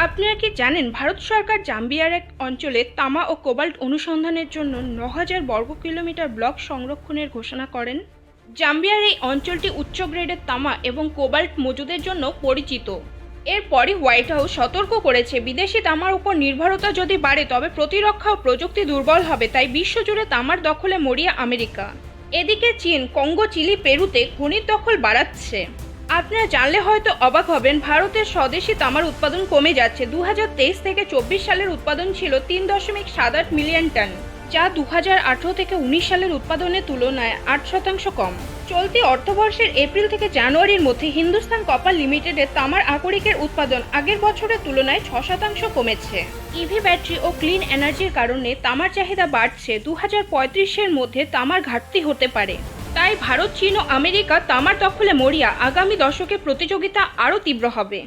আপনারা কি জানেন ভারত সরকার জাম্বিয়ার এক অঞ্চলে তামা ও কোবাল্ট অনুসন্ধানের জন্য ৯,০০০ বর্গ কিলোমিটার ব্লক সংরক্ষণের ঘোষণা করেন। জাম্বিয়ার এই অঞ্চলটি উচ্চ গ্রেডের তামা এবং কোবাল্ট মজুদের জন্য পরিচিত। এরপরই হোয়াইট হাউস সতর্ক করেছে, বিদেশি তামার উপর নির্ভরতা যদি বাড়ে তবে প্রতিরক্ষা ও প্রযুক্তি দুর্বল হবে, তাই বিশ্বজুড়ে তামার দখলে মরিয়া আমেরিকা। এদিকে চীন কঙ্গো, চিলি, পেরুতে খনির দখল বাড়াচ্ছে। আপনারা জানলে হয়তো অবাক হবেন, ভারতের স্বদেশি তামার উৎপাদন কমে যাচ্ছে। 2023 থেকে 24 সালের উৎপাদন ছিল 3.78 মিলিয়ন টন, যা 2018 থেকে 19 সালের উৎপাদনের তুলনায় 8% কম। চলতি অর্থবর্ষের এপ্রিল থেকে জানুয়ারির মধ্যে হিন্দুস্তান কপার লিমিটেডের তামার আকরিকের উৎপাদন আগের বছরের তুলনায় 6% কমেছে। ইভি ব্যাটারি ও ক্লিন এনার্জির কারণে তামার চাহিদা বাড়ছে। 2035-এর মধ্যে তামার ঘাটতি হতে পারে। তাই ভারত, চীন ও আমেরিকা তামার দখলে মরিয়া। আগামী দশকে প্রতিযোগিতা আরও তীব্র হবে।